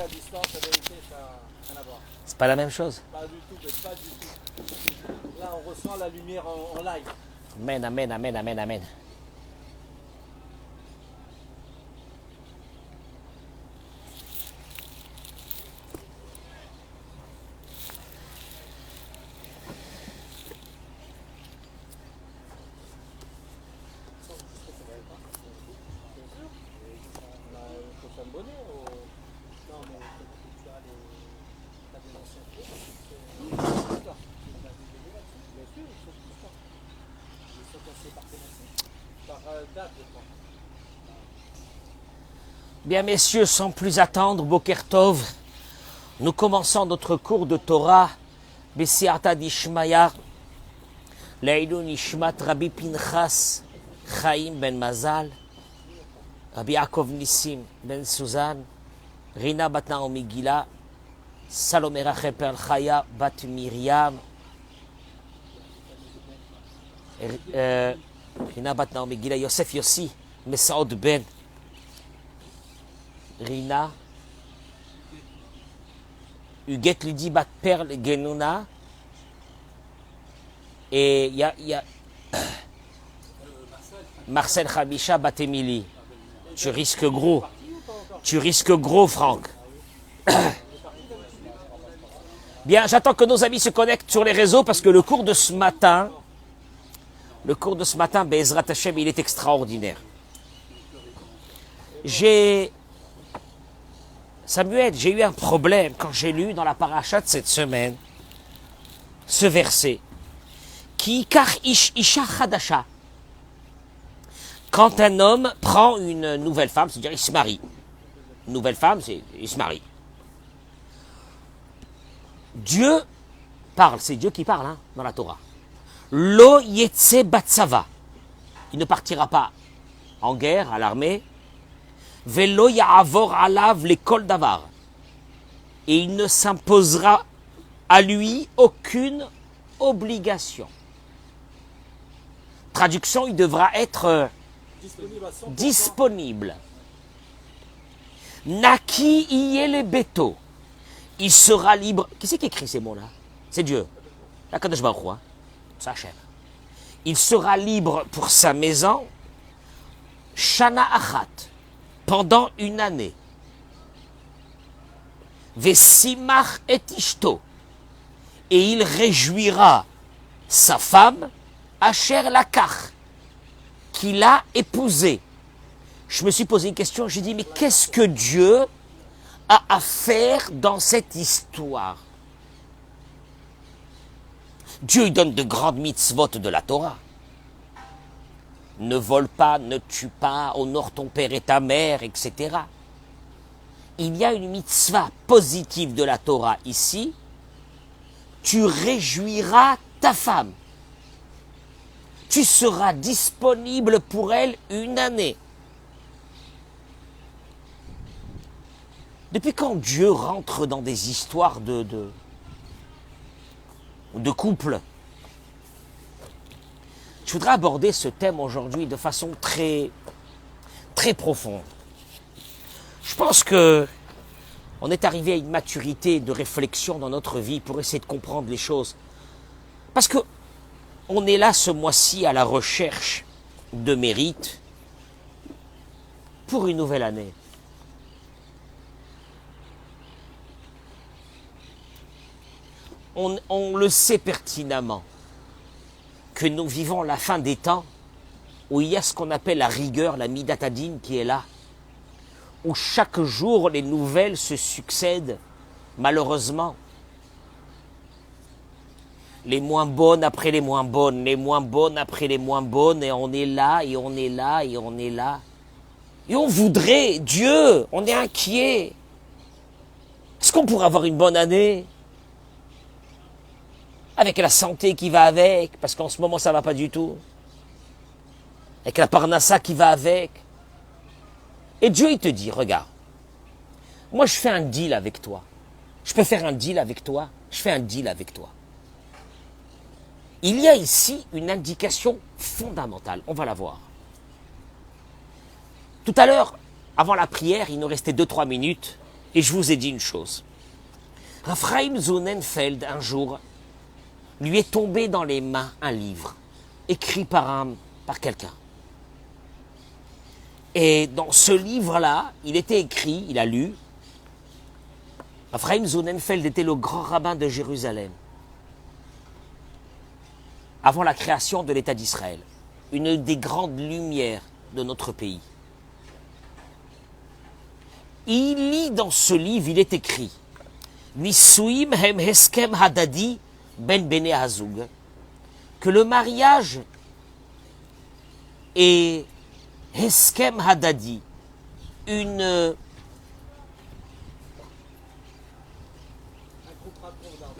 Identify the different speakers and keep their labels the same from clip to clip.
Speaker 1: la distance, la vérité, ça n'a rien à voir.
Speaker 2: C'est pas la même chose.
Speaker 1: Pas du tout, mais pas du tout. Là, on ressent la lumière en live.
Speaker 2: Amen, amen, amen, amen, amen.
Speaker 1: On a une cochonne bonnet au... Non, mais tu as des anciens pieds. D'accord. Bien sûr, ils sont tous forts. Ils sont cassés par thématique. Par date, je crois.
Speaker 2: Bien, messieurs, sans plus attendre, Boker Tov, nous commençons notre cours de Torah, Besiata d'Ishmaya, Leilun Ishmat Rabbi Pinchas Chaim ben Mazal, Rabbi Yaakov Nissim ben Suzanne, Rina bat Naomi Gila, Salomé Rachel Perl Chaya bat Miriam, Rina bat Naomi Gila, Yosef Yossi, Mesaod ben Rina, Huguet Lydie bat Perle Genouna, et il y a Marcel Khamisha bat Émilie. Tu risques gros. Tu risques gros, Franck. Bien, j'attends que nos amis se connectent sur les réseaux parce que le cours de ce matin, Be'ezrat Hashem, il est extraordinaire. Samuel, j'ai eu un problème quand j'ai lu dans la paracha de cette semaine ce verset. Ki kar isha chadasha. Quand un homme prend une nouvelle femme, c'est-à-dire il se marie. Une nouvelle femme, il se marie. Dieu parle, c'est Dieu qui parle dans la Torah. Lo yetse batsava. Il ne partira pas en guerre, à l'armée. Velo ya'avor alav l'école d'avar. Et il ne s'imposera à lui aucune obligation. Traduction, il devra être disponible. Naki yele beto. Il sera libre. Qui c'est qui écrit ces mots-là? C'est Dieu. La Kadosh Baruch Hu, ça achève. Il sera libre pour sa maison. Shana achat. Pendant une année. Vesimach et ishto. Et il réjouira sa femme, Asher Lakach, qu'il a épousée. Je me suis posé une question, j'ai dit, mais qu'est-ce que Dieu a à faire dans cette histoire? Dieu il donne de grandes mitzvot de la Torah. Ne vole pas, ne tue pas, honore ton père et ta mère, etc. Il y a une mitzvah positive de la Torah ici. Tu réjouiras ta femme. Tu seras disponible pour elle une année. Depuis quand Dieu rentre dans des histoires de couple? Je voudrais aborder ce thème aujourd'hui de façon très, très profonde. Je pense que on est arrivé à une maturité de réflexion dans notre vie pour essayer de comprendre les choses. Parce que on est là ce mois-ci à la recherche de mérite pour une nouvelle année. On le sait pertinemment que nous vivons la fin des temps où il y a ce qu'on appelle la rigueur, la midatadine qui est là, où chaque jour les nouvelles se succèdent, malheureusement. Les moins bonnes après les moins bonnes, les moins bonnes après les moins bonnes, et on est là, et on est là, et on est là. Et on voudrait, Dieu, on est inquiet. Est-ce qu'on pourrait avoir une bonne année? Avec la santé qui va avec, parce qu'en ce moment ça va pas du tout. Avec la parnassa qui va avec. Et Dieu il te dit, regarde, moi je fais un deal avec toi. Je peux faire un deal avec toi, je fais un deal avec toi. Il y a ici une indication fondamentale, on va la voir. Tout à l'heure, avant la prière, il nous restait 2-3 minutes, Et je vous ai dit une chose. Raphaël Sonnenfeld, un jour, lui est tombé dans les mains un livre, écrit par quelqu'un. Et dans ce livre-là, il était écrit, il a lu, Raphaël Sonnenfeld était le grand rabbin de Jérusalem, avant la création de l'État d'Israël, une des grandes lumières de notre pays. Il lit dans ce livre, il est écrit, Nisuim hem heskem hadadi ben bene hazug, que le mariage est heskem hadadi,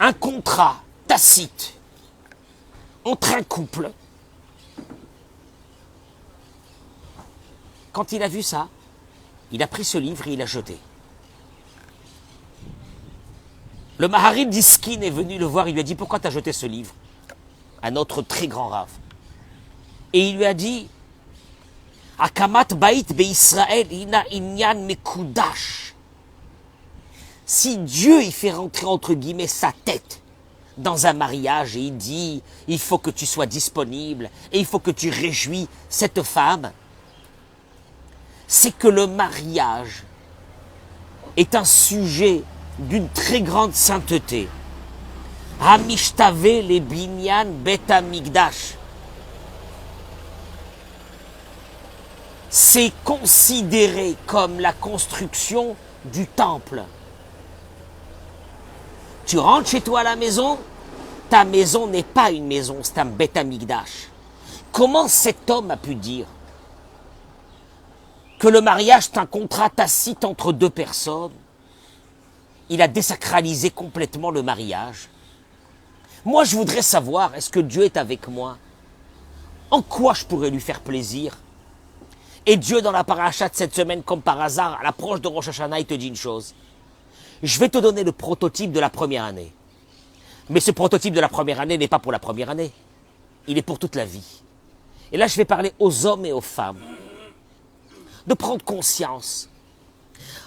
Speaker 2: un contrat tacite entre un couple. Quand il a vu ça, il a pris ce livre et il l'a jeté. Le Maharid Diskin est venu le voir, il lui a dit « Pourquoi tu as jeté ce livre ?» Un autre très grand rave. Et il lui a dit « Akamat bait be'Israël ina inyan mekudash » Si Dieu il fait rentrer entre guillemets sa tête dans un mariage et il dit « Il faut que tu sois disponible et il faut que tu réjouis cette femme », c'est que le mariage est un sujet d'une très grande sainteté. Hamishtave le binyan bet hamikdash. C'est considéré comme la construction du temple. Tu rentres chez toi à la maison, ta maison n'est pas une maison, c'est un bet hamikdash. Comment cet homme a pu dire que le mariage est un contrat tacite entre deux personnes? Il a désacralisé complètement le mariage. Moi, je voudrais savoir, est-ce que Dieu est avec moi? En quoi je pourrais lui faire plaisir? Et Dieu, dans la paracha de cette semaine, comme par hasard, à l'approche de Rosh Hashanah, il te dit une chose. Je vais te donner le prototype de la première année. Mais ce prototype de la première année n'est pas pour la première année. Il est pour toute la vie. Et là, je vais parler aux hommes et aux femmes de prendre conscience.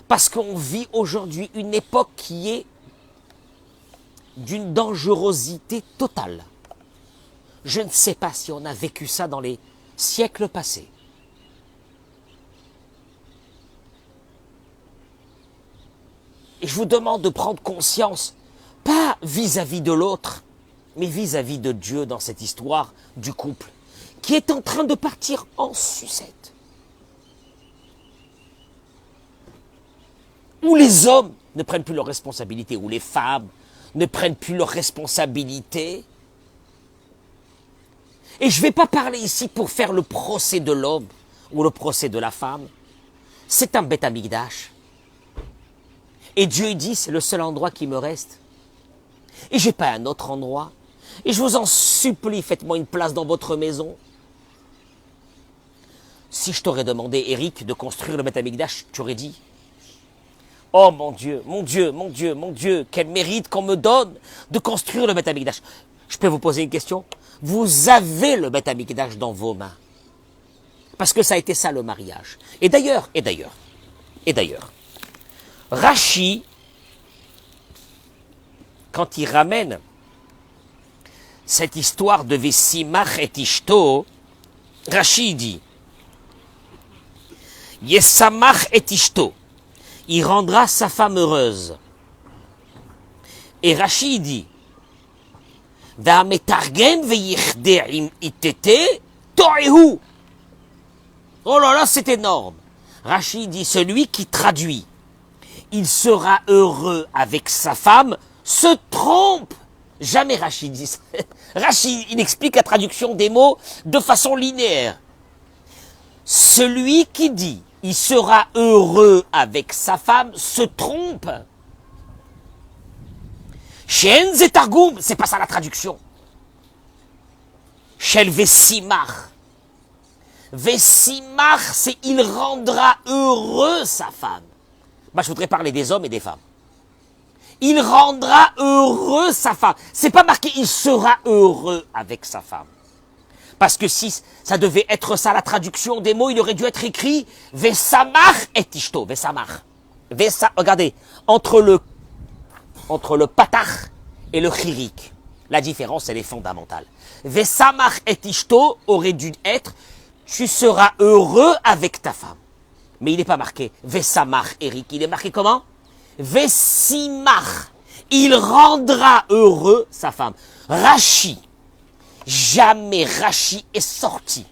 Speaker 2: Parce qu'on vit aujourd'hui une époque qui est d'une dangerosité totale. Je ne sais pas si on a vécu ça dans les siècles passés. Et je vous demande de prendre conscience, pas vis-à-vis de l'autre, mais vis-à-vis de Dieu dans cette histoire du couple, qui est en train de partir en sucette. Où les hommes ne prennent plus leurs responsabilités, où les femmes ne prennent plus leurs responsabilités. Et je ne vais pas parler ici pour faire le procès de l'homme ou le procès de la femme. C'est un Beth Amikdash. Et Dieu dit, c'est le seul endroit qui me reste. Et je n'ai pas un autre endroit. Et je vous en supplie, faites-moi une place dans votre maison. Si je t'aurais demandé, Eric, de construire le Beth Amikdash, tu aurais dit, oh mon Dieu, mon Dieu, mon Dieu, mon Dieu, quel mérite qu'on me donne de construire le Beth Amikdash. Je peux vous poser une question? Vous avez le Beth Amikdash dans vos mains. Parce que ça a été ça le mariage. Et d'ailleurs, Rashi, quand il ramène cette histoire de Vesimach et Ishto, Rashi dit, Yesamach et Ishto, il rendra sa femme heureuse. Et Rashi dit, Va'ametargem ve'yichdeh im itete to'ehu. Oh là là, c'est énorme. Rashi dit, celui qui traduit, il sera heureux avec sa femme, se trompe. Jamais Rashi dit ça. Rashi, il explique la traduction des mots de façon linéaire. Celui qui dit, il sera heureux avec sa femme, se trompe. Shen Zetargum, c'est pas ça la traduction. Shel Vesimach. Vesimach, c'est il rendra heureux sa femme. Bah, je voudrais parler des hommes et des femmes. Il rendra heureux sa femme. C'est pas marqué il sera heureux avec sa femme. Parce que si ça devait être ça la traduction des mots, il aurait dû être écrit Vesamach et Ishto, Vesamach. Vessa, regardez, entre le patach et le chirik, la différence, elle est fondamentale. Vesamach et ishto aurait dû être, tu seras heureux avec ta femme. Mais il n'est pas marqué Vesamach Eric, il est marqué comment? Vesimach, il rendra heureux sa femme. Rachi, jamais Rachi est sorti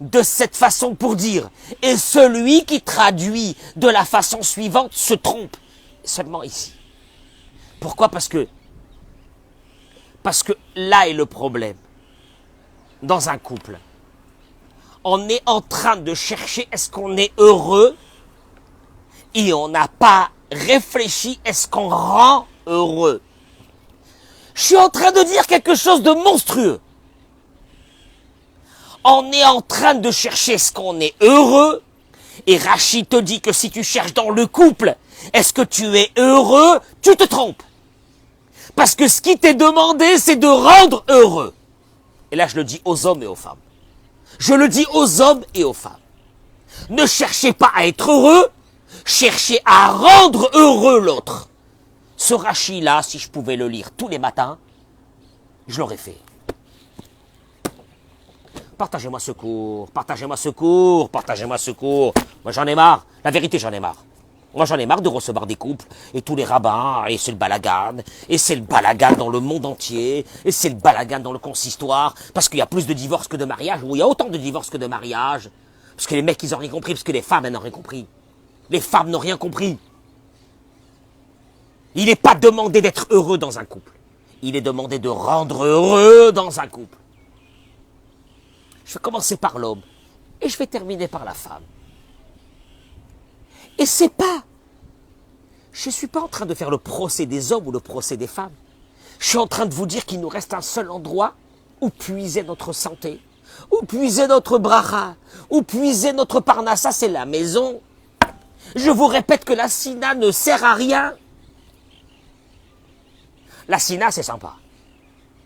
Speaker 2: de cette façon pour dire, et celui qui traduit de la façon suivante se trompe. Seulement ici. Pourquoi? Parce que là est le problème. Dans un couple, on est en train de chercher est-ce qu'on est heureux et on n'a pas réfléchi est-ce qu'on rend heureux. Je suis en train de dire quelque chose de monstrueux. On est en train de chercher est-ce qu'on est heureux et Rachid te dit que si tu cherches dans le couple est-ce que tu es heureux, tu te trompes. Parce que ce qui t'est demandé, c'est de rendre heureux. Et là, je le dis aux hommes et aux femmes. Je le dis aux hommes et aux femmes. Ne cherchez pas à être heureux, cherchez à rendre heureux l'autre. Ce Rachi-là, si je pouvais le lire tous les matins, je l'aurais fait. Partagez-moi ce cours, partagez-moi ce cours, partagez-moi ce cours. Moi, j'en ai marre. La vérité, j'en ai marre. Moi, j'en ai marre de recevoir des couples, et tous les rabbins, et c'est le balagan, et c'est le balagan dans le monde entier, et c'est le balagan dans le consistoire, parce qu'il y a plus de divorces que de mariages, ou il y a autant de divorces que de mariages, parce que les mecs, ils n'ont rien compris, parce que les femmes, elles n'ont rien compris. Les femmes n'ont rien compris. Il n'est pas demandé d'être heureux dans un couple. Il est demandé de rendre heureux dans un couple. Je vais commencer par l'homme, et je vais terminer par la femme. Et c'est pas, je ne suis pas en train de faire le procès des hommes ou le procès des femmes. Je suis en train de vous dire qu'il nous reste un seul endroit où puiser notre santé, où puiser notre bracha, où puiser notre parnassa, c'est la maison. Je vous répète que la sina ne sert à rien. La sina, c'est sympa.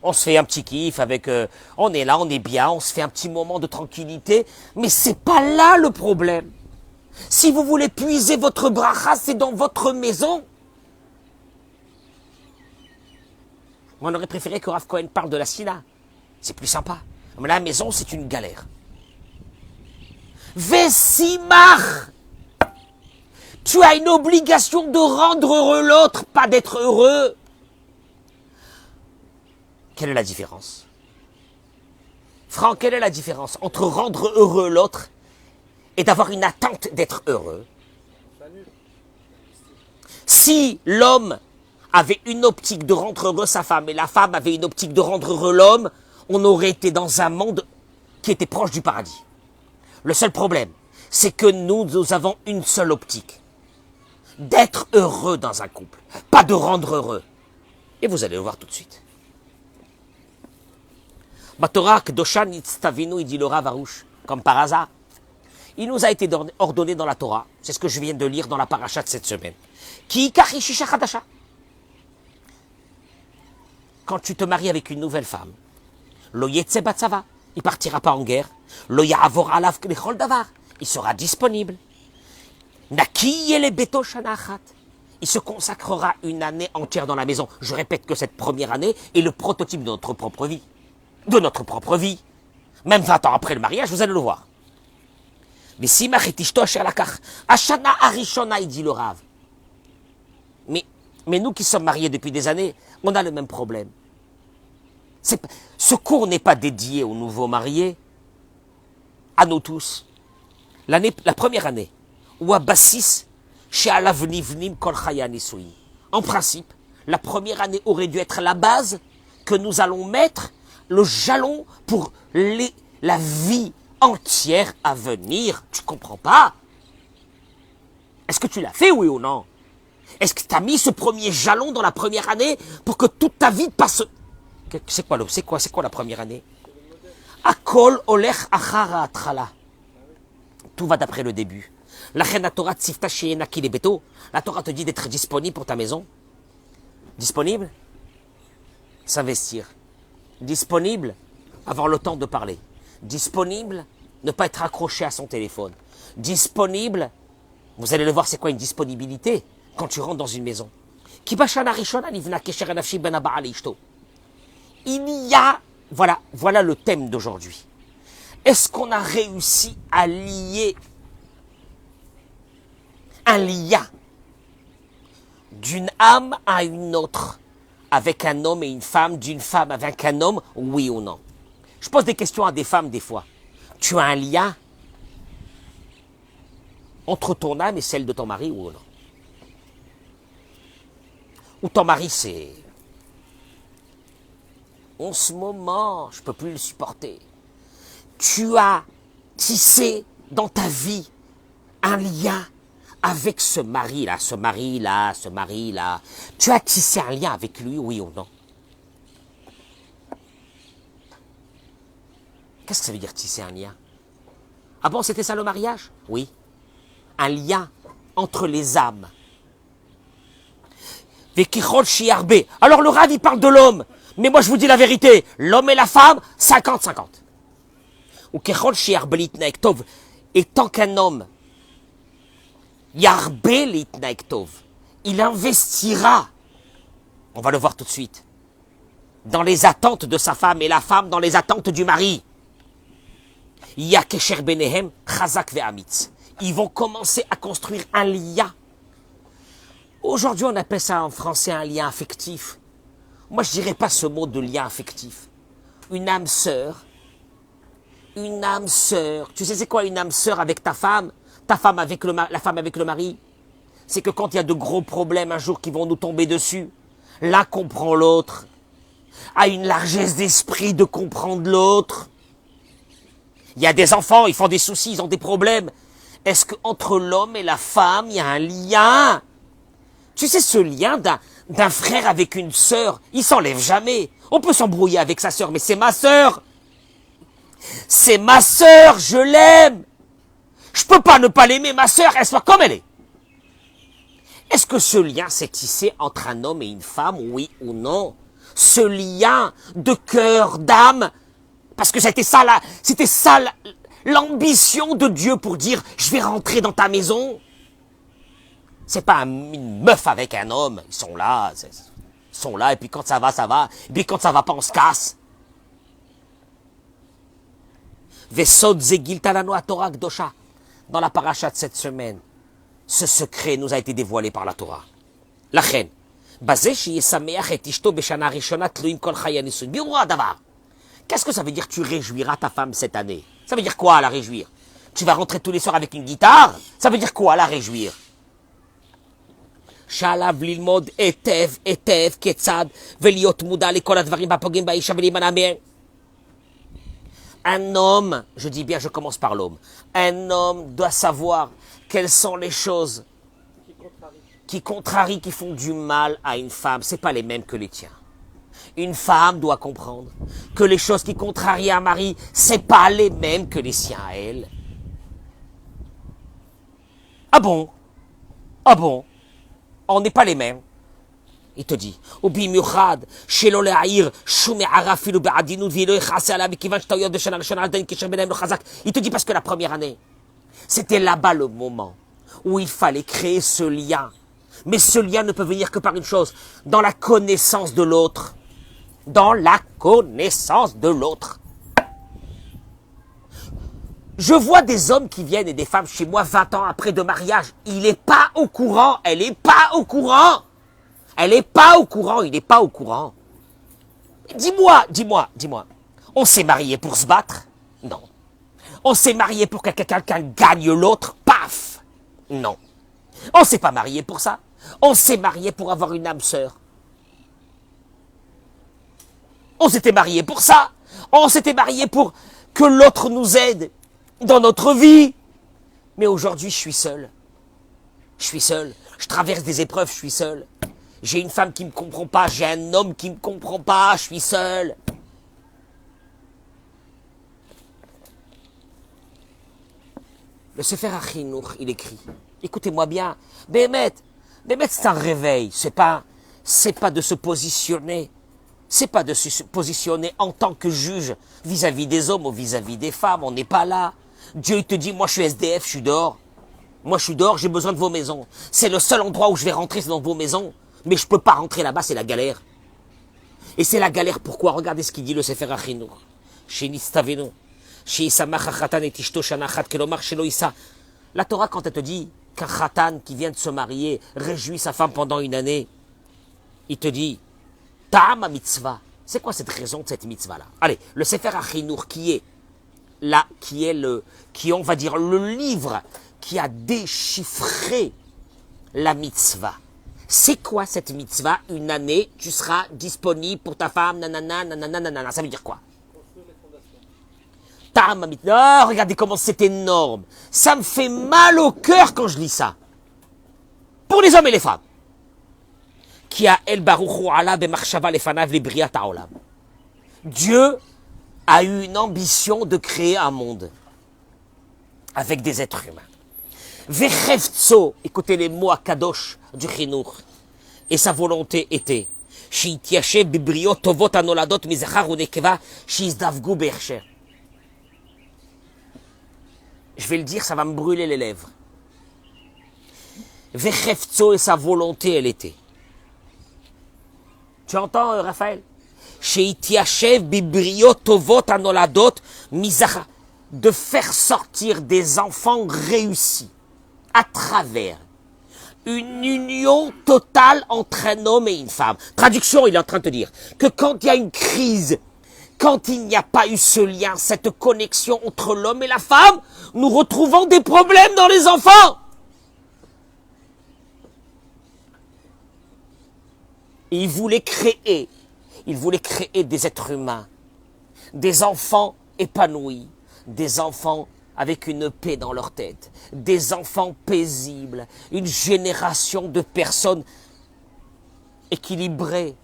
Speaker 2: On se fait un petit kiff avec, on est là, on est bien, on se fait un petit moment de tranquillité, mais c'est pas là le problème. Si vous voulez puiser votre bracha, c'est dans votre maison. Moi, on aurait préféré que Rav Cohen parle de la sina. C'est plus sympa. Mais la maison, c'est une galère. Vesimach, tu as une obligation de rendre heureux l'autre, pas d'être heureux. Quelle est la différence? Franck, quelle est la différence entre rendre heureux l'autre et d'avoir une attente d'être heureux? Si l'homme avait une optique de rendre heureux sa femme et la femme avait une optique de rendre heureux l'homme, on aurait été dans un monde qui était proche du paradis. Le seul problème, c'est que nous avons une seule optique. D'être heureux dans un couple, pas de rendre heureux. Et vous allez le voir tout de suite. Batorah Kdosha Nitztavinu, il dit le Rav Arush, comme par hasard. Il nous a été ordonné dans la Torah, c'est ce que je viens de lire dans la paracha de cette semaine. Ki karishisha chadasha. Quand tu te maries avec une nouvelle femme, lo yetze batzava, il partira pas en guerre. Lo ya'avor alav lechol davar, il sera disponible. Naki yele beto shana achat, il se consacrera une année entière dans la maison. Je répète que cette première année est le prototype de notre propre vie. De notre propre vie. Même 20 ans après le mariage, vous allez le voir. Mais si machetishto asher lakach, ashana arishona, il dit le Rav. Mais nous qui sommes mariés depuis des années, on a le même problème. Ce cours n'est pas dédié aux nouveaux mariés, à nous tous. La première année, ou à Bassis, chez Alavnivnim Kol Chaya Nisui. En principe, la première année aurait dû être la base que nous allons mettre le jalon pour la vie entière à venir. Tu comprends pas? Est-ce que tu l'as fait, oui ou non? Est-ce que tu as mis ce premier jalon dans la première année pour que toute ta vie passe? C'est quoi la première année? Akol olech achara atchala. Tout va d'après le début. La Torah la Torah te dit d'être disponible pour ta maison. Disponible? S'investir. Disponible? Avoir le temps de parler. Disponible? Ne pas être accroché à son téléphone. Disponible? Vous allez le voir, c'est quoi une disponibilité quand tu rentres dans une maison. Il y a, voilà le thème d'aujourd'hui. Est-ce qu'on a réussi à lier un lien d'une âme à une autre, avec un homme et une femme, d'une femme avec un homme, oui ou non? Je pose des questions à des femmes des fois. Tu as un lien entre ton âme et celle de ton mari, ou non? Ou ton mari, c'est... En ce moment, je ne peux plus le supporter. Tu as tissé dans ta vie un lien avec ce mari-là, ce mari-là, ce mari-là. Tu as tissé un lien avec lui, oui ou non? Qu'est-ce que ça veut dire tisser un lien? Ah bon, c'était ça le mariage? Oui. Un lien entre les âmes. Alors le Rav, il parle de l'homme. Mais moi, je vous dis la vérité. L'homme et la femme, 50-50. Ou kechol shiarbe litnaek tov. Et tant qu'un homme, yarbe litnaek tov, il investira, on va le voir tout de suite, dans les attentes de sa femme et la femme dans les attentes du mari. Ya kesher benehem chazak ve'amitz. Ils vont commencer à construire un lien. Aujourd'hui, on appelle ça en français un lien affectif. Moi, je dirais pas ce mot de lien affectif. Une âme sœur. Une âme sœur. Tu sais c'est quoi une âme sœur avec ta femme? Ta femme avec la femme avec le mari? C'est que quand il y a de gros problèmes un jour qui vont nous tomber dessus, l'un comprend l'autre, a une largesse d'esprit de comprendre l'autre. Il y a des enfants, ils font des soucis, ils ont des problèmes. Est-ce qu'entre l'homme et la femme, il y a un lien? Tu sais, ce lien d'un frère avec une sœur, il s'enlève jamais. On peut s'embrouiller avec sa sœur, mais c'est ma sœur. C'est ma sœur, je l'aime. Je peux pas ne pas l'aimer, ma sœur, elle soit comme elle est. Est-ce que ce lien s'est tissé entre un homme et une femme, oui ou non? Ce lien de cœur, d'âme, parce que c'était ça l'ambition de Dieu pour dire, je vais rentrer dans ta maison. C'est pas une meuf avec un homme, ils sont là, et puis quand ça va, et puis quand ça va pas, on se casse. Vesod zegil talano Torah kdosha. Dans la paracha de cette semaine, ce secret nous a été dévoilé par la Torah. La reine. Qu'est-ce que ça veut dire tu réjouiras ta femme cette année? Ça veut dire quoi la réjouir? Tu vas rentrer tous les soirs avec une guitare? Ça veut dire quoi la réjouir? שעליו ללמוד היטב, היטב, כיצד, ולהיות מודע לכל הדברים הפוגעים באישה ולהימנע מהם. Un homme, je dis bien, je commence par l'homme, un homme doit savoir quelles sont les choses qui contrarient, qui font du mal à une femme. Ce n'est pas les mêmes que les tiens. Une femme doit comprendre que les choses qui contrarient un mari, ce n'est pas les mêmes que les siens à elle. Ah bon? Ah bon? On n'est pas les mêmes. Il te dit, il te dit parce que la première année, c'était là-bas le moment où il fallait créer ce lien. Mais ce lien ne peut venir que par une chose, dans la connaissance de l'autre. Dans la connaissance de l'autre. Je vois des hommes qui viennent et des femmes chez moi 20 ans après de mariage. Il n'est pas au courant, elle n'est pas au courant. Elle n'est pas au courant, il n'est pas au courant. Dis-moi. On s'est marié pour se battre? Non. On s'est marié pour que quelqu'un gagne l'autre? Paf! Non. On ne s'est pas marié pour ça. On s'est marié pour avoir une âme sœur. On s'était marié pour ça. On s'était marié pour que l'autre nous aide dans notre vie. Mais aujourd'hui, je suis seul. Je suis seul. Je traverse des épreuves, je suis seul. J'ai une femme qui ne me comprend pas. J'ai un homme qui ne me comprend pas. Je suis seul. Le Sefer HaChinuch, il écrit. Écoutez-moi bien. Bémet, c'est un réveil. C'est pas de se positionner. C'est pas de se positionner en tant que juge vis-à-vis des hommes ou vis-à-vis des femmes. On n'est pas là. Dieu, il te dit, moi, je suis SDF, je suis dehors. Moi, je suis dehors, j'ai besoin de vos maisons. C'est le seul endroit où je vais rentrer, c'est dans vos maisons. Mais je peux pas rentrer là-bas, c'est la galère. Et c'est la galère, pourquoi? Regardez ce qu'il dit le Sefer Achinour. Chez Nistaveno. Chez Isamach Achatan et Tishto Shanachat Kelomar Shelo Issa. La Torah, quand elle te dit qu'un Khatan qui vient de se marier réjouit sa femme pendant une année, il te dit Ta'ama mitzvah. C'est quoi cette raison de cette mitzvah-là? Allez, le Sefer Achinour qui est là, on va dire, le livre qui a déchiffré la mitzvah. C'est quoi cette mitzvah? Une année, tu seras disponible pour ta femme, nanana, nanana, nanana. Ça veut dire quoi? Oh, regardez comment c'est énorme. Ça me fait mal au cœur quand je lis ça. Pour les hommes et les femmes. Qui a el baruchu ala bemarshava lefanav libriat haolam. Dieu a eu une ambition de créer un monde avec des êtres humains. Vechevtso, écoutez les mots à Kadosh du Chinour, et sa volonté était Shiitiache bibriot tovot anoladot mizachar unekeva shizdavgu bersher. Je vais le dire, ça va me brûler les lèvres. Vechevtso, et sa volonté, elle était. Tu entends, Raphaël? Shiitiache bibriot tovot anoladot mizachar, de faire sortir des enfants réussis à travers une union totale entre un homme et une femme. Traduction, il est en train de te dire que quand il y a une crise, quand il n'y a pas eu ce lien, cette connexion entre l'homme et la femme, nous retrouvons des problèmes dans les enfants. Et il voulait créer des êtres humains, des enfants épanouis, des enfants avec une paix dans leur tête, des enfants paisibles, une génération de personnes équilibrées.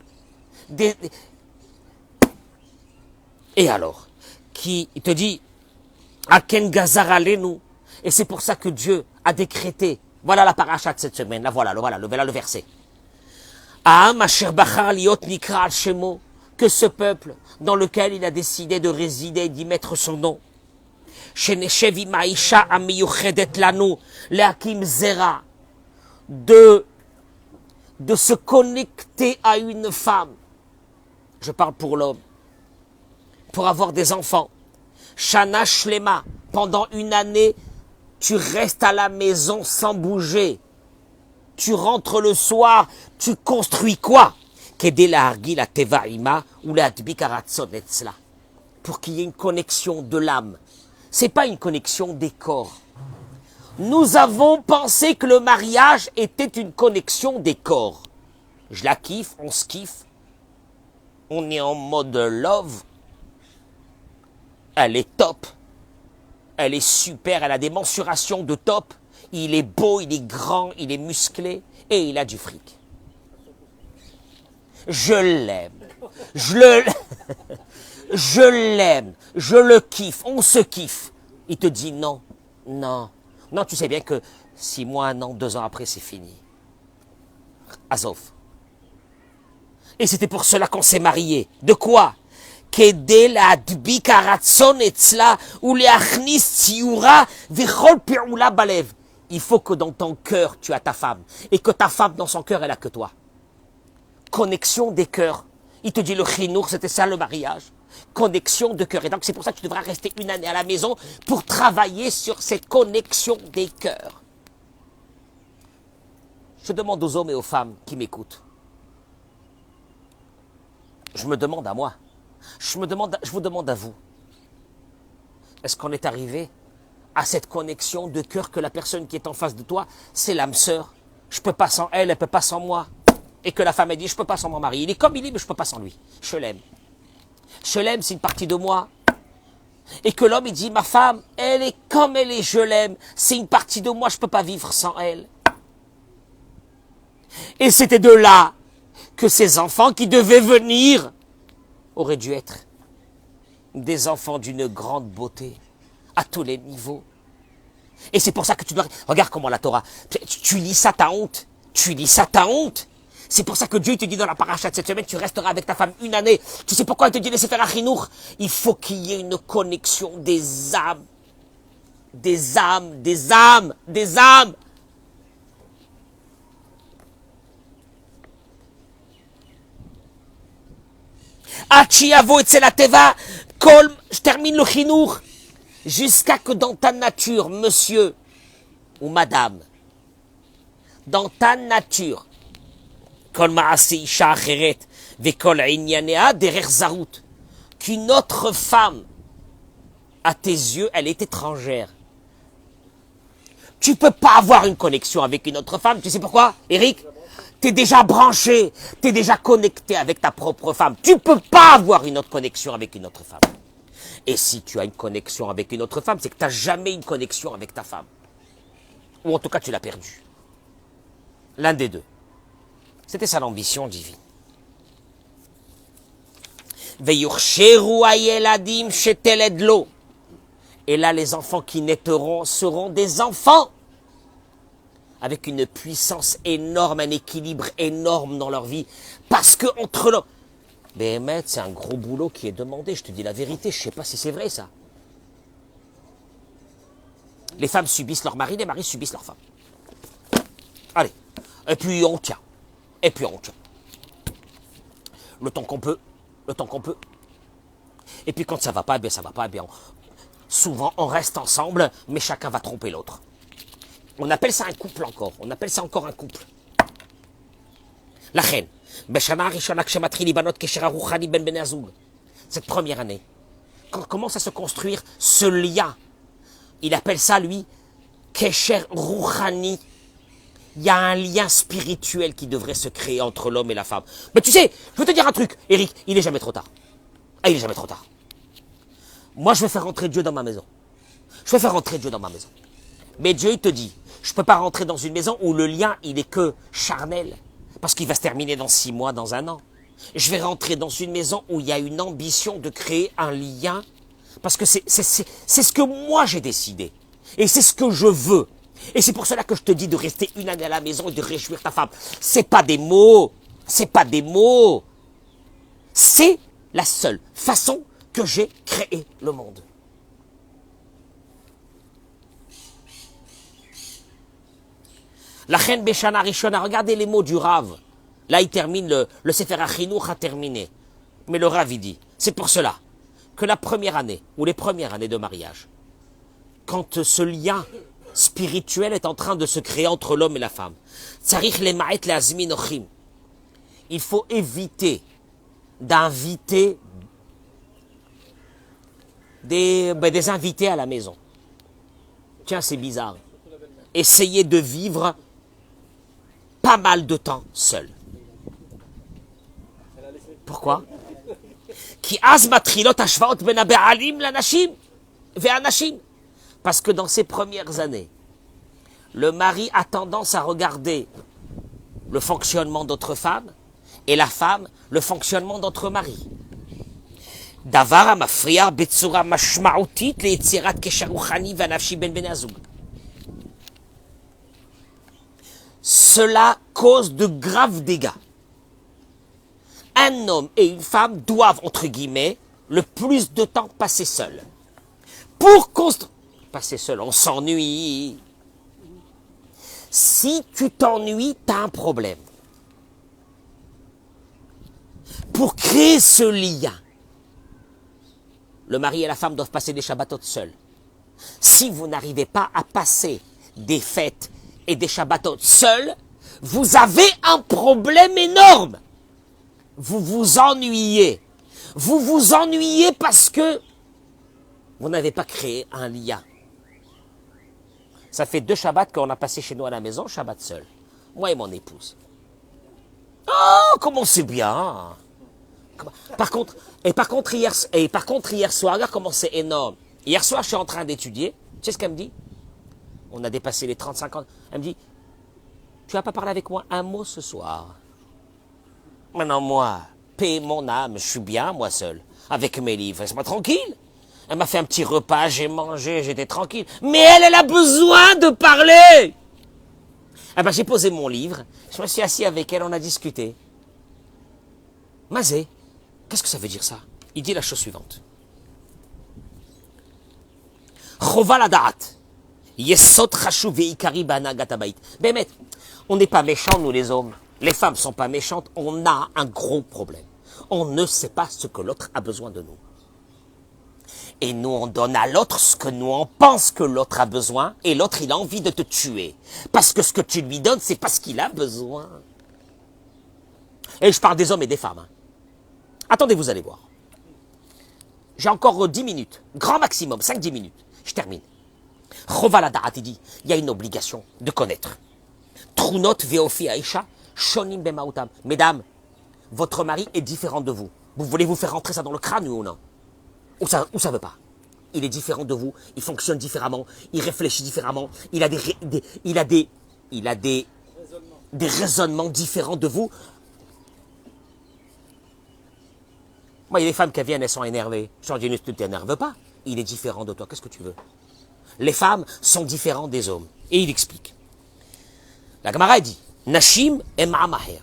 Speaker 2: Et alors, il te dit, Aken Gazar alenu, et c'est pour ça que Dieu a décrété, voilà la paracha de cette semaine, là voilà le verset. Aham asher bachar liot nikra al shemo, que ce peuple dans lequel il a décidé de résider, d'y mettre son nom, de se connecter à une femme. Je parle pour l'homme. Pour avoir des enfants. Shana Shlema, pendant une année, tu restes à la maison sans bouger. Tu rentres le soir, tu construis quoi? Pour qu'il y ait une connexion de l'âme. C'est pas une connexion des corps. Nous avons pensé que le mariage était une connexion des corps. Je la kiffe, on se kiffe. On est en mode love. Elle est top. Elle est super, elle a des mensurations de top. Il est beau, il est grand, il est musclé et il a du fric. Je l'aime. Je l'aime, je le kiffe, on se kiffe. Il te dit non, tu sais bien que 6 mois, 1 an, 2 ans après, c'est fini. Azov. Et c'était pour cela qu'on s'est mariés. De quoi? Il faut que dans ton cœur, tu as ta femme. Et que ta femme, dans son cœur, elle a que toi. Connexion des cœurs. Il te dit le chinour, c'était ça le mariage. Connexion de cœur. Et donc c'est pour ça que tu devras rester 1 année à la maison pour travailler sur cette connexion des cœurs. Je demande aux hommes et aux femmes qui m'écoutent. Je me demande à moi. Je vous demande à vous. Est-ce qu'on est arrivé à cette connexion de cœur que la personne qui est en face de toi, c'est l'âme sœur? Je peux pas sans elle, elle peut pas sans moi. Et que la femme a dit, je peux pas sans mon mari. Il est comme il est, mais je peux pas sans lui. Je l'aime. Je l'aime, c'est une partie de moi. Et que l'homme, il dit, ma femme, elle est comme elle est, je l'aime. C'est une partie de moi, je peux pas vivre sans elle. Et c'était de là que ces enfants qui devaient venir auraient dû être des enfants d'une grande beauté, à tous les niveaux. Et c'est pour ça que tu dois... Regarde comment la Torah... Tu lis ça, ta honte. Tu lis ça, ta honte. C'est pour ça que Dieu te dit dans la paracha de cette semaine, tu resteras avec ta femme 1 année. Tu sais pourquoi il te dit laissez faire Achinour? Il faut qu'il y ait une connexion des âmes. des âmes, des âmes, des âmes. Achiavo et Tselateva, Kol, je termine le chinour, jusqu'à que dans ta nature, monsieur ou madame, dans ta nature, Kol Maase Isha Acheret, Vekol Inyanea Derer Zarut, qu'une autre femme, à tes yeux, elle est étrangère. Tu peux pas avoir une connexion avec une autre femme, tu sais pourquoi, Eric? T'es déjà branché, t'es déjà connecté avec ta propre femme. Tu peux pas avoir une autre connexion avec une autre femme. Et si tu as une connexion avec une autre femme, c'est que tu n'as jamais une connexion avec ta femme. Ou en tout cas, tu l'as perdue. L'un des deux. C'était ça l'ambition divine. Et là, les enfants qui naîtront seront des enfants avec une puissance énorme, un équilibre énorme dans leur vie. Parce que entre l'homme... Béhémet, c'est un gros boulot qui est demandé, je te dis la vérité, je ne sais pas si c'est vrai ça. Les femmes subissent leur mari, les maris subissent leur femme. Allez, et puis on tient. Et puis on tient. Le temps qu'on peut, le temps qu'on peut. Et puis quand ça va pas, eh bien ça va pas, eh bien souvent on reste ensemble, mais chacun va tromper l'autre. On appelle ça un couple encore. On appelle ça encore un couple. La reine. Cette première année, quand commence à se construire ce lien, il appelle ça, lui, Kesher Rouhani. Il y a un lien spirituel qui devrait se créer entre l'homme et la femme. Mais tu sais, je veux te dire un truc, Eric, il n'est jamais trop tard. Ah, il n'est jamais trop tard. Moi, je vais faire rentrer Dieu dans ma maison. Je vais faire rentrer Dieu dans ma maison. Mais Dieu, il te dit, je ne peux pas rentrer dans une maison où le lien, il est que charnel. Parce qu'il va se terminer dans 6 mois, dans 1 an. Je vais rentrer dans une maison où il y a une ambition de créer un lien. Parce que c'est ce que moi j'ai décidé. Et c'est ce que je veux. Et c'est pour cela que je te dis de rester 1 année à la maison et de réjouir ta femme. C'est pas des mots. C'est pas des mots. C'est la seule façon que j'ai créé le monde. La reine Beshana Rishona, regardez les mots du Rav. Là, il termine, le Sefer HaChinuch a terminé. Mais le Rav, il dit, c'est pour cela que la première année, ou les premières années de mariage, quand ce lien spirituel est en train de se créer entre l'homme et la femme, il faut éviter d'inviter des invités à la maison. Tiens, c'est bizarre. Essayez de vivre pas mal de temps seul. Pourquoi? Parce que dans ces premières années, le mari a tendance à regarder le fonctionnement d'autres femmes et la femme le fonctionnement d'autres maris. Davar mafriya betsura mashma'utit le'etzirat kesher ruchani v'nafshi ben bnei hazug. Cela cause de graves dégâts. Un homme et une femme doivent, entre guillemets, le plus de temps passer seuls. Pour construire... Passer seul, on s'ennuie. Si tu t'ennuies, tu as un problème. Pour créer ce lien, le mari et la femme doivent passer des Shabbatot seuls. Si vous n'arrivez pas à passer des fêtes et des Shabbatot seuls, vous avez un problème énorme. Vous vous ennuyez. Vous vous ennuyez parce que vous n'avez pas créé un lien. Ça fait 2 Shabbats qu'on a passé chez nous à la maison, Shabbat seul. Moi et mon épouse. Oh, comment c'est bien. Par contre, hier soir, regarde comment c'est énorme. Hier soir, je suis en train d'étudier. Tu sais ce qu'elle me dit? On a dépassé les 35 ans. Elle me dit, tu vas pas parler avec moi un mot ce soir. Maintenant, moi, paix mon âme, je suis bien, moi seul, avec mes livres. Laisse-moi tranquille. Elle m'a fait un petit repas, j'ai mangé, j'étais tranquille. Mais elle a besoin de parler. Eh ben, j'ai posé mon livre, je me suis assis avec elle, on a discuté. Mazé, qu'est-ce que ça veut dire ça? Il dit la chose suivante. Chova la da'at. Yesod chashuv veikari banagat habayit. Bémet, on n'est pas méchants, nous les hommes. Les femmes sont pas méchantes. On a un gros problème. On ne sait pas ce que l'autre a besoin de nous. Et nous, on donne à l'autre ce que nous, on pense que l'autre a besoin. Et l'autre, il a envie de te tuer. Parce que ce que tu lui donnes, c'est parce qu'il a besoin. Et je parle des hommes et des femmes. Hein. Attendez, vous allez voir. J'ai encore 10 minutes. Grand maximum, 5-10 minutes. Je termine. Chovala da'at, il dit, il y a une obligation de connaître. Trunot veofi aisha, shonim bemautam. Mesdames, votre mari est différent de vous. Vous voulez vous faire rentrer ça dans le crâne ou non? Ou ça veut pas? Il est différent de vous, il fonctionne différemment, il réfléchit différemment, il a des raisonnements différents de vous. Moi, il y a des femmes qui viennent, elles sont énervées. Je leur dis, ne t'énerve pas, il est différent de toi, qu'est-ce que tu veux? Les femmes sont différentes des hommes. Et il explique. La Gemara dit, Nashim et Ma'amaher.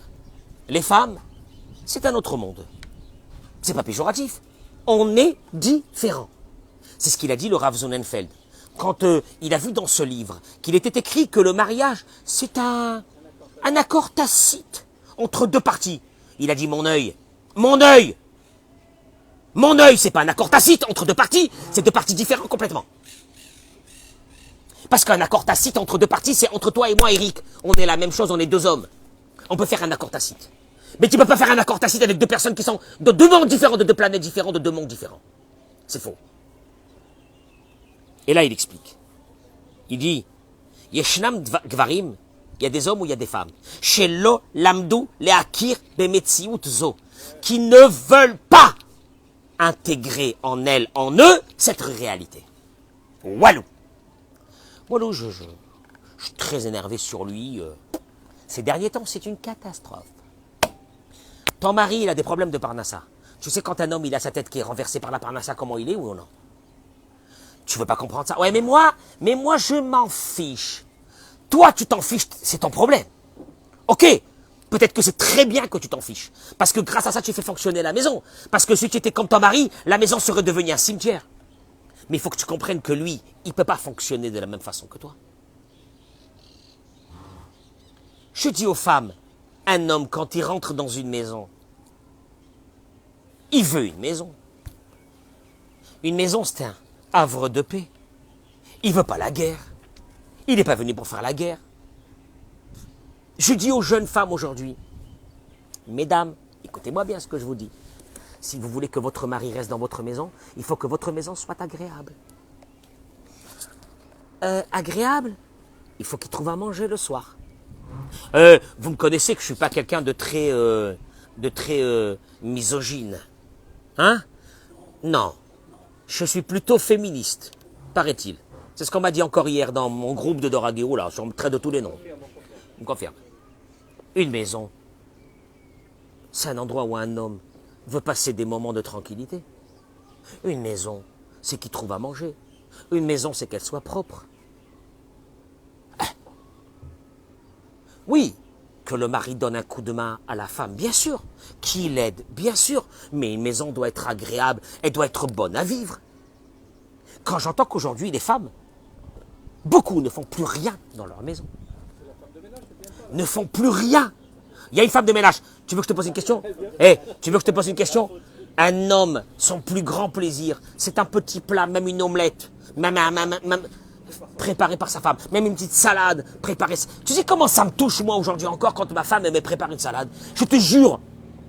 Speaker 2: Les femmes, c'est un autre monde. C'est pas péjoratif. On est différents. C'est ce qu'il a dit le Rav Sonnenfeld. Quand il a vu dans ce livre qu'il était écrit que le mariage, c'est un accord tacite entre deux parties. Il a dit mon œil, c'est pas un accord tacite entre deux parties, c'est deux parties différentes complètement. Parce qu'un accord tacite entre deux parties, c'est entre toi et moi, Eric. On est la même chose, on est deux hommes. On peut faire un accord tacite. Mais tu ne peux pas faire un accord tacite avec deux personnes qui sont de deux mondes différents, de deux planètes différentes, de deux mondes différents. C'est faux. Et là, il explique. Il dit, Yeshnam gvarim, il y a des hommes ou il y a des femmes. Shelo lamdu leakir bemetziut zo, qui ne veulent pas intégrer en elles, en eux, cette réalité. Walou. Walou, je suis très énervé sur lui. Ces derniers temps, c'est une catastrophe. Ton mari, il a des problèmes de parnassa. Tu sais quand un homme, il a sa tête qui est renversée par la parnassa, comment il est ou non? Tu veux pas comprendre ça? Ouais, mais moi, je m'en fiche. Toi, tu t'en fiches, c'est ton problème. Ok, peut-être que c'est très bien que tu t'en fiches. Parce que grâce à ça, tu fais fonctionner la maison. Parce que si tu étais comme ton mari, la maison serait devenue un cimetière. Mais il faut que tu comprennes que lui, il ne peut pas fonctionner de la même façon que toi. Je dis aux femmes, un homme, quand il rentre dans une maison, il veut une maison. Une maison, c'est un havre de paix. Il ne veut pas la guerre. Il n'est pas venu pour faire la guerre. Je dis aux jeunes femmes aujourd'hui, mesdames, écoutez-moi bien ce que je vous dis. Si vous voulez que votre mari reste dans votre maison, il faut que votre maison soit agréable. Agréable? Il faut qu'il trouve à manger le soir. Vous me connaissez que je ne suis pas quelqu'un de très misogyne. Hein? Non. Je suis plutôt féministe, paraît-il. C'est ce qu'on m'a dit encore hier dans mon groupe de Doragiro, là, on me traite de tous les noms. On me confirme. Une maison, c'est un endroit où un homme veut passer des moments de tranquillité. Une maison, c'est qu'il trouve à manger. Une maison, c'est qu'elle soit propre. Oui, que le mari donne un coup de main à la femme, bien sûr. Qu'il l'aide, bien sûr. Mais une maison doit être agréable, elle doit être bonne à vivre. Quand j'entends qu'aujourd'hui, les femmes, beaucoup ne font plus rien dans leur maison. Ne font plus rien. Il y a une femme de ménage. Tu veux que je te pose une question? Tu veux que je te pose une question? Un homme, son plus grand plaisir, c'est un petit plat, même une omelette, même préparé par sa femme, même une petite salade préparée. Tu sais comment ça me touche, moi, aujourd'hui encore, quand ma femme me prépare une salade? Je te jure.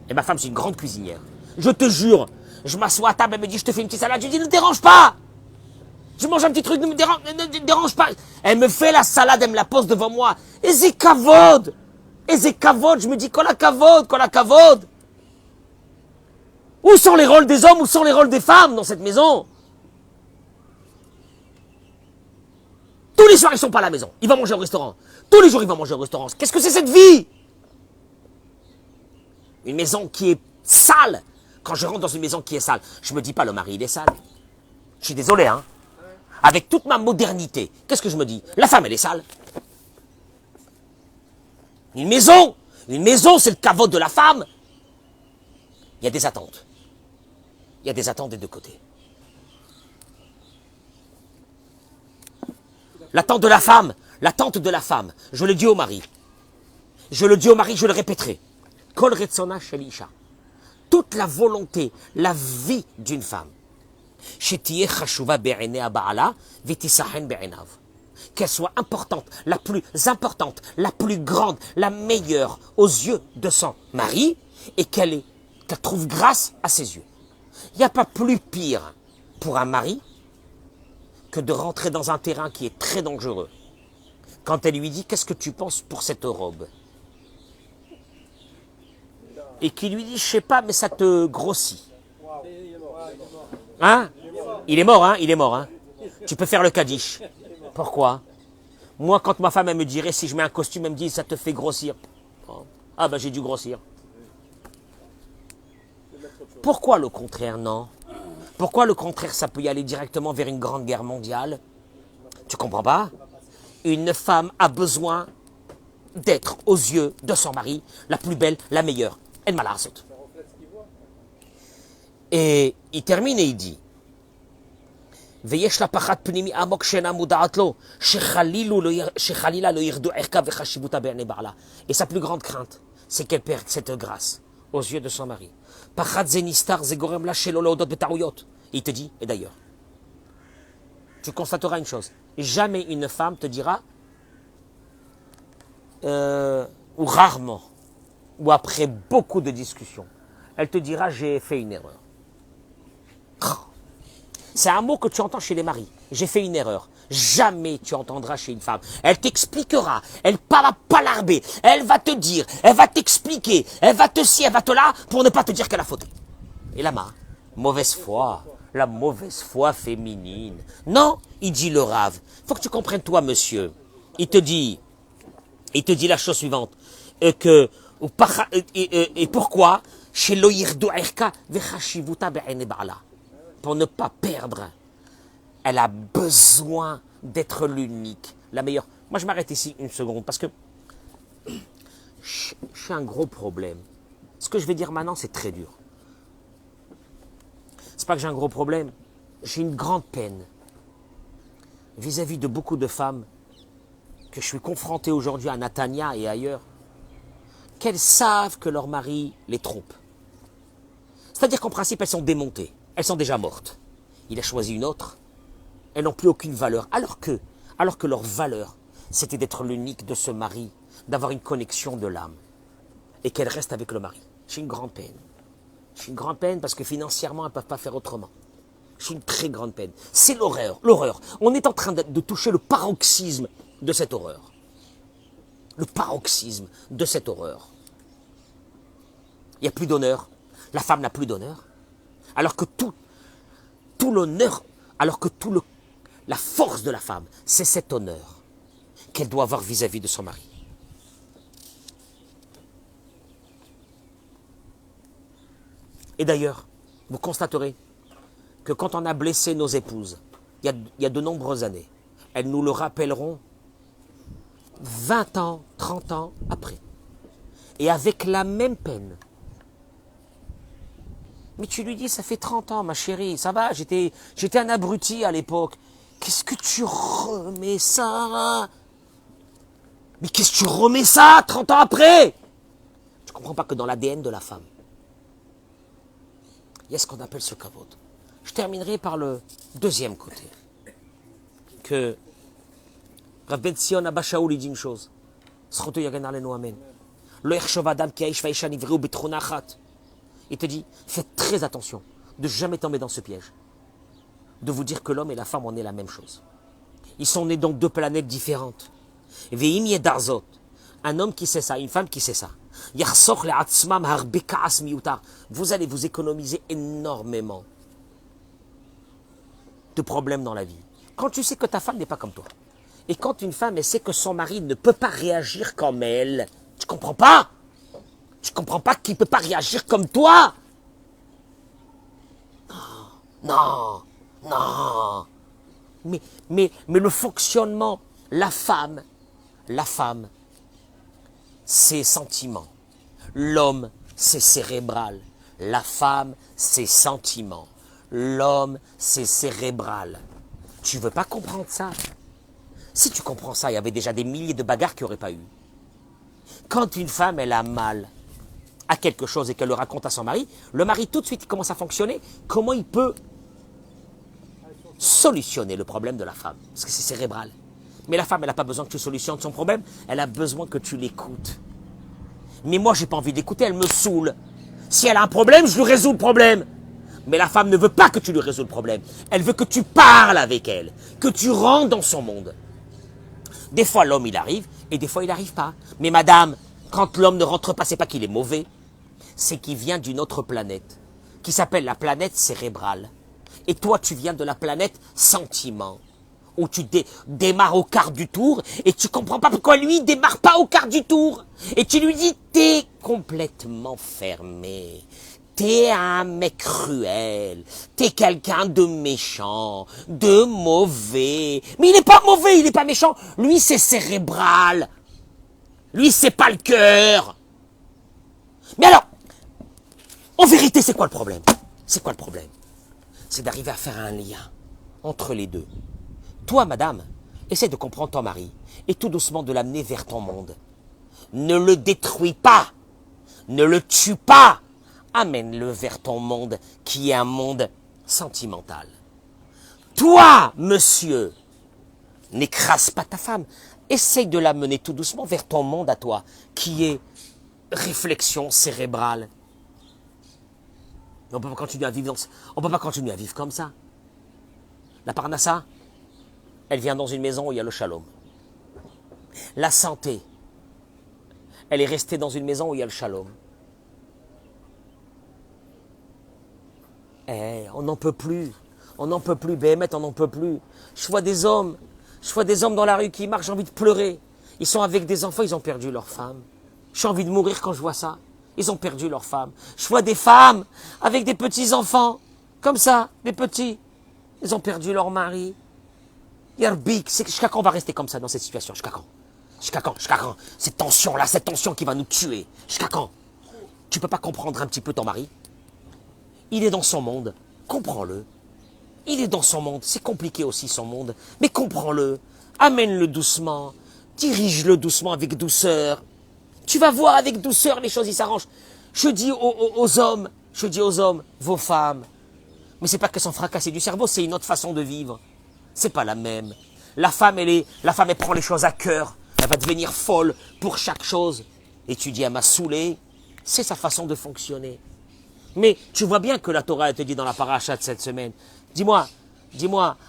Speaker 2: Et ma femme, c'est une grande cuisinière. Je te jure. Je m'assois à table, elle me dit, je te fais une petite salade. Je dis, ne dérange pas. Je mange un petit truc, ne dérange pas. Elle me fait la salade, elle me la pose devant moi. Et c'est kavod. Je me dis, kola kavod. Où sont les rôles des hommes, où sont les rôles des femmes dans cette maison? Tous les soirs, ils sont pas à la maison. Ils vont manger au restaurant. Tous les jours, ils vont manger au restaurant. Qu'est-ce que c'est cette vie? Une maison qui est sale. Quand je rentre dans une maison qui est sale, je me dis pas, le mari, il est sale. Je suis désolé, hein. Avec toute ma modernité, qu'est-ce que je me dis? La femme, elle est sale. Une maison, c'est le caveau de la femme. Il y a des attentes. Il y a des attentes des deux côtés. L'attente de la femme, l'attente de la femme. Je le dis au mari. Je le dis au mari, je le répéterai. Kol retsona shel isha. Toute la volonté, la vie d'une femme. Shetiye chashuva be'enei ba'ala v'tisahen be'enav. Qu'elle soit importante, la plus grande, la meilleure aux yeux de son mari et qu'elle trouve grâce à ses yeux. Il n'y a pas plus pire pour un mari que de rentrer dans un terrain qui est très dangereux. Quand elle lui dit « Qu'est-ce que tu penses pour cette robe ?» Et qui lui dit « Je sais pas, mais ça te grossit. » Hein? Il est mort, hein? Il est mort, hein? Tu peux faire le kaddish. Pourquoi? Moi, quand ma femme elle me dirait, si je mets un costume, elle me dit « Ça te fait grossir. » Ah ben j'ai dû grossir. Pourquoi le contraire, non? Pourquoi le contraire, ça peut y aller directement vers une grande guerre mondiale? Tu comprends pas? Une femme a besoin d'être aux yeux de son mari la plus belle, la meilleure. Elle m'a la rasote. Et il termine et il dit ויש לה פחד פנימי עמוק שאינה מודעת לו, שחלילה לא ירדו ערכה וחשיבותה בעיני בעלה. Et sa plus grande crainte, c'est qu'elle perde cette grâce aux yeux de son mari. פחד זה נסתר, זה גורם לה שלא להודות בטעויות. Il te dit, et d'ailleurs, tu constateras une chose, jamais une femme te dira, ou rarement, ou après beaucoup de discussions, elle te dira, j'ai fait une erreur. C'est un mot que tu entends chez les maris. J'ai fait une erreur. Jamais tu entendras chez une femme. Elle t'expliquera. Elle va palarber. Elle va te dire. Elle va t'expliquer. Elle va te ci, elle va te là pour ne pas te dire qu'elle a fauté. Et la main, mauvaise foi. La mauvaise foi féminine. Non, il dit le rave. Faut que tu comprennes toi, monsieur. Il te dit la chose suivante. Et pourquoi? Chez l'oyirdo erka vechashivuta be'ene ba'ala. Pour ne pas perdre, elle a besoin d'être l'unique, la meilleure. Moi, je m'arrête ici une seconde parce que j'ai un gros problème. Ce que je vais dire maintenant, c'est très dur. C'est pas que j'ai un gros problème, j'ai une grande peine vis-à-vis de beaucoup de femmes que je suis confronté aujourd'hui à Natania et ailleurs, qu'elles savent que leur mari les trompe. C'est-à-dire qu'en principe, elles sont démontées. Elles sont déjà mortes. Il a choisi une autre. Elles n'ont plus aucune valeur. Alors que leur valeur, c'était d'être l'unique de ce mari, d'avoir une connexion de l'âme. Et qu'elle reste avec le mari. J'ai une grande peine. J'ai une grande peine parce que financièrement, elles ne peuvent pas faire autrement. J'ai une très grande peine. C'est l'horreur. L'horreur. On est en train de toucher le paroxysme de cette horreur. Le paroxysme de cette horreur. Il n'y a plus d'honneur. La femme n'a plus d'honneur. Alors que tout l'honneur, la force de la femme, c'est cet honneur qu'elle doit avoir vis-à-vis de son mari. Et d'ailleurs, vous constaterez que quand on a blessé nos épouses, il y a de nombreuses années, elles nous le rappelleront 20 ans, 30 ans après. Et avec la même peine. Mais tu lui dis, ça fait 30 ans, ma chérie, ça va, j'étais un abruti à l'époque. Qu'est-ce que tu remets ça? Mais qu'est-ce que tu remets ça 30 ans après? Tu ne comprends pas que dans l'ADN de la femme, il y a ce qu'on appelle ce kavod. Je terminerai par le deuxième côté. Que Rav Ben Zion Abba Shaul dit une chose. Zchoto yagen alenu amen. Lo yachshov adam ki haish va'isha nivreu betchuna achat. Il te dit, faites très attention de jamais tomber dans ce piège. De vous dire que l'homme et la femme, on est la même chose. Ils sont nés donc deux planètes différentes. Ve'im yedarzot. Un homme qui sait ça, une femme qui sait ça. Yachsoch le'atzmam harbe ka'as miyutar. Vous allez vous économiser énormément de problèmes dans la vie. Quand tu sais que ta femme n'est pas comme toi. Et quand une femme, elle sait que son mari ne peut pas réagir comme elle. Tu comprends pas? Tu comprends pas qu'il ne peut pas réagir comme toi? Non. Mais le fonctionnement, la femme, c'est sentiments. L'homme, c'est cérébral. La femme, c'est sentiments. L'homme, c'est cérébral. Tu veux pas comprendre ça? Si tu comprends ça, il y avait déjà des milliers de bagarres qu'il n'y aurait pas eu. Quand une femme, elle a mal à quelque chose et qu'elle le raconte à son mari, le mari tout de suite il commence à fonctionner. Comment il peut solutionner le problème de la femme? Parce que c'est cérébral. Mais la femme, elle n'a pas besoin que tu solutionnes son problème, elle a besoin que tu l'écoutes. Mais moi, j'ai pas envie de l'écouter, elle me saoule. Si elle a un problème, je lui résous le problème. Mais la femme ne veut pas que tu lui résous le problème. Elle veut que tu parles avec elle, que tu rentres dans son monde. Des fois, l'homme, il arrive, et des fois, il n'arrive pas. Mais madame, quand l'homme ne rentre pas, c'est pas qu'il est mauvais, c'est qu'il vient d'une autre planète, qui s'appelle la planète cérébrale. Et toi, tu viens de la planète sentiment, où tu démarres au quart du tour, et tu comprends pas pourquoi lui, il démarre pas au quart du tour. Et tu lui dis, t'es complètement fermé. T'es un mec cruel, t'es quelqu'un de méchant, de mauvais. Mais il n'est pas mauvais, il n'est pas méchant. Lui, c'est cérébral. Lui, c'est pas le cœur. Mais alors, en vérité, c'est quoi le problème? C'est quoi le problème? C'est d'arriver à faire un lien entre les deux. Toi, madame, essaie de comprendre ton mari et tout doucement de l'amener vers ton monde. Ne le détruis pas, ne le tue pas. Amène-le vers ton monde qui est un monde sentimental. Toi, monsieur, n'écrase pas ta femme. Essaye de l'amener tout doucement vers ton monde à toi, qui est réflexion cérébrale. Mais on ne peut pas continuer à vivre on peut pas continuer à vivre comme ça. La parnassa, elle vient dans une maison où il y a le shalom. La santé, elle est restée dans une maison où il y a le shalom. On n'en peut plus. On n'en peut plus, Béhémet, on n'en peut plus. Je vois des hommes dans la rue qui marchent, j'ai envie de pleurer. Ils sont avec des enfants, ils ont perdu leur femme. J'ai envie de mourir quand je vois ça. Ils ont perdu leur femme. Je vois des femmes avec des petits-enfants, comme ça, des petits. Ils ont perdu leur mari. Yarbik, jusqu'à quand on va rester comme ça dans cette situation? Jusqu'à quand? Jusqu'à quand? Jusqu'à quand? Cette tension-là, cette tension qui va nous tuer. Jusqu'à quand? Tu peux pas comprendre un petit peu ton mari? Il est dans son monde, comprends-le. Il est dans son monde, c'est compliqué aussi son monde, mais comprends-le. Amène-le doucement, dirige-le doucement avec douceur. Tu vas voir avec douceur, les choses ils s'arrangent. Je dis aux hommes, vos femmes, mais c'est pas qu'elles sont fracassées du cerveau, c'est une autre façon de vivre. C'est pas la même. La femme, elle prend les choses à cœur, elle va devenir folle pour chaque chose. Et tu dis, elle m'a saoulé, c'est sa façon de fonctionner. Mais tu vois bien que la Torah, elle te dit dans la paracha de cette semaine, dis-moi,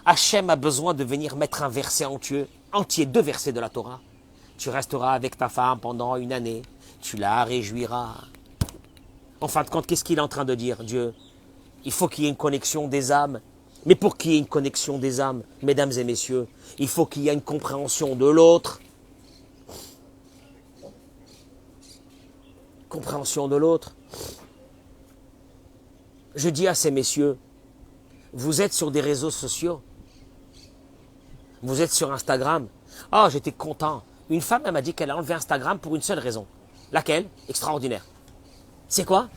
Speaker 2: Hachem a besoin de venir mettre un verset entier, 2 versets de la Torah. Tu resteras avec ta femme pendant une année, tu la réjouiras. En fin de compte, qu'est-ce qu'il est en train de dire, Dieu? Il faut qu'il y ait une connexion des âmes. Mais pour qu'il y ait une connexion des âmes, mesdames et messieurs, il faut qu'il y ait une compréhension de l'autre. Compréhension de l'autre. Je dis à ces messieurs, vous êtes sur des réseaux sociaux, vous êtes sur Instagram. Ah, j'étais content. Une femme, elle m'a dit qu'elle a enlevé Instagram pour une seule raison. Laquelle? Extraordinaire. C'est quoi?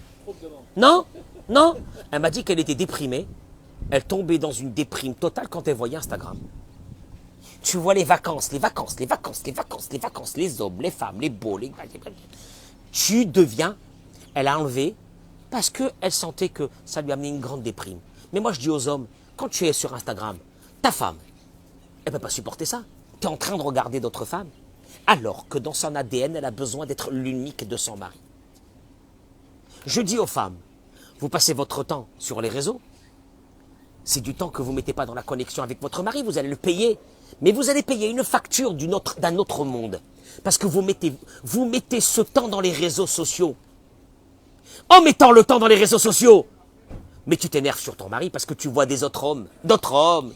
Speaker 2: Non, non. Elle m'a dit qu'elle était déprimée. Elle tombait dans une déprime totale quand elle voyait Instagram. Tu vois les vacances, les hommes, les femmes, les beaux, Tu deviens, elle a enlevé, parce qu'elle sentait que ça lui amenait une grande déprime. Mais moi, je dis aux hommes, quand tu es sur Instagram, ta femme, elle ne peut pas supporter ça. Tu es en train de regarder d'autres femmes, alors que dans son ADN, elle a besoin d'être l'unique de son mari. Je dis aux femmes, vous passez votre temps sur les réseaux, c'est du temps que vous ne mettez pas dans la connexion avec votre mari, vous allez le payer. Mais vous allez payer une facture d'un autre monde. Parce que vous mettez ce temps dans les réseaux sociaux. En mettant le temps dans les réseaux sociaux, mais tu t'énerves sur ton mari parce que tu vois d'autres hommes,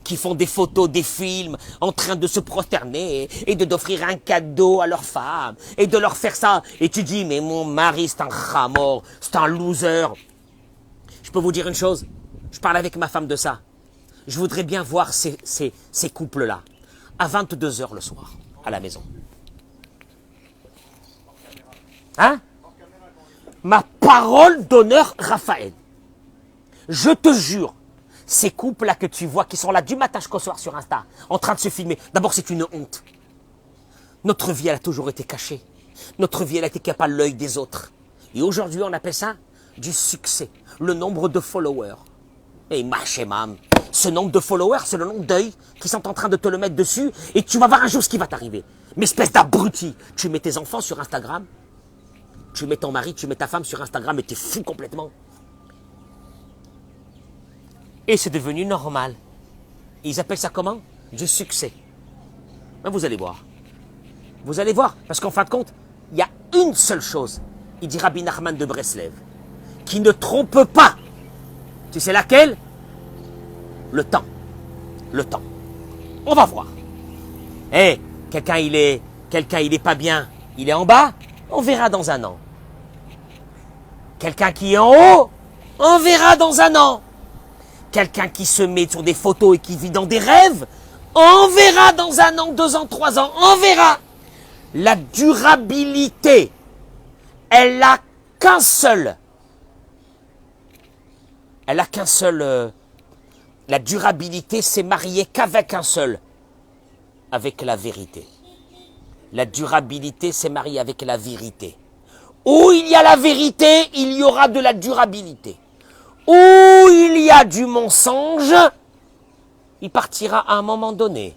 Speaker 2: qui font des photos, des films, en train de se prosterner et d'offrir un cadeau à leur femme et de leur faire ça. Et tu dis, mais mon mari, c'est un ramor, c'est un loser. Je peux vous dire une chose, je parle avec ma femme de ça. Je voudrais bien voir ces couples-là à 22h le soir, à la maison. Hein? Ma parole d'honneur, Raphaël. Je te jure, Ces couples-là que tu vois, qui sont là du matin jusqu'au soir sur Insta, en train de se filmer, d'abord c'est une honte. Notre vie, elle a toujours été cachée. Notre vie, elle a été cachée par l'œil des autres. Et aujourd'hui, on appelle ça du succès. Le nombre de followers. Et machémam, ce nombre de followers, c'est le nombre d'œils qui sont en train de te le mettre dessus et tu vas voir un jour ce qui va t'arriver. Mais espèce d'abruti, tu mets tes enfants sur Instagram, tu mets ton mari, tu mets ta femme sur Instagram et t'es fou complètement. Et c'est devenu normal. Ils appellent ça comment? Du succès. Ben vous allez voir. Vous allez voir, parce qu'en fin de compte, il y a une seule chose, il dit Rabbi Nachman de Breslev, qui ne trompe pas. Tu sais laquelle? Le temps. Le temps. On va voir. Eh, quelqu'un il est pas bien, il est en bas, on verra dans un an. Quelqu'un qui est en haut, on verra dans un an. Quelqu'un qui se met sur des photos et qui vit dans des rêves, on verra dans un an, 2 ans, 3 ans, on verra. La durabilité, elle a qu'un seul. Elle a qu'un seul. La durabilité, c'est marié qu'avec un seul. Avec la vérité. La durabilité, c'est marié avec la vérité. Où il y a la vérité, il y aura de la durabilité. Où il y a du mensonge, il partira à un moment donné.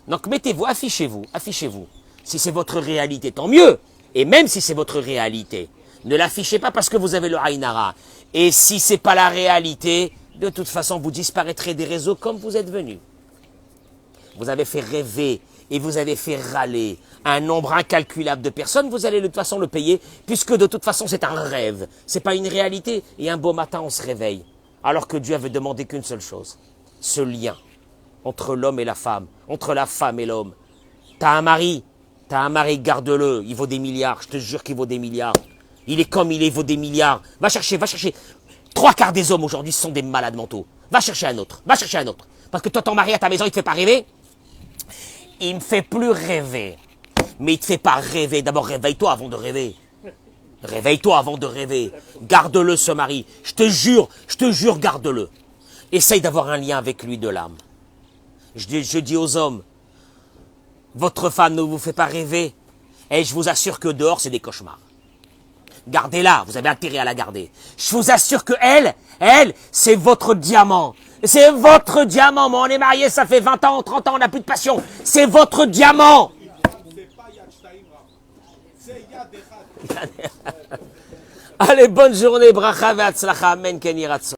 Speaker 2: Donc mettez-vous, affichez-vous, affichez-vous. Si c'est votre réalité, tant mieux. Et même si c'est votre réalité, ne l'affichez pas parce que vous avez le Aïnara. Et si ce n'est pas la réalité, de toute façon, vous disparaîtrez des réseaux comme vous êtes venu. Vous avez fait rêver et vous avez fait râler un nombre incalculable de personnes, vous allez de toute façon le payer, puisque de toute façon c'est un rêve, ce n'est pas une réalité. Et un beau matin, on se réveille, alors que Dieu avait demandé qu'une seule chose, ce lien entre l'homme et la femme, entre la femme et l'homme. T'as un mari, garde-le, il vaut des milliards, je te jure qu'il vaut des milliards. Il est comme il est, il vaut des milliards. Va chercher. 3/4 des hommes aujourd'hui sont des malades mentaux. Va chercher un autre. Parce que toi, ton mari à ta maison, il te fait pas rêver? Il me fait plus rêver. Mais il te fait pas rêver. D'abord, réveille-toi avant de rêver. Réveille-toi avant de rêver. Garde-le, ce mari. Je te jure, garde-le. Essaye d'avoir un lien avec lui de l'âme. Je dis aux hommes, votre femme ne vous fait pas rêver. Et je vous assure que dehors, c'est des cauchemars. Gardez-la, vous avez intérêt à la garder. Je vous assure que elle, c'est votre diamant. C'est votre diamant. Moi, on est mariés, ça fait 20 ans, 30 ans, on n'a plus de passion. C'est votre diamant. Allez, bonne journée, bracha ve'atzlacha, amen, ken yiratzon.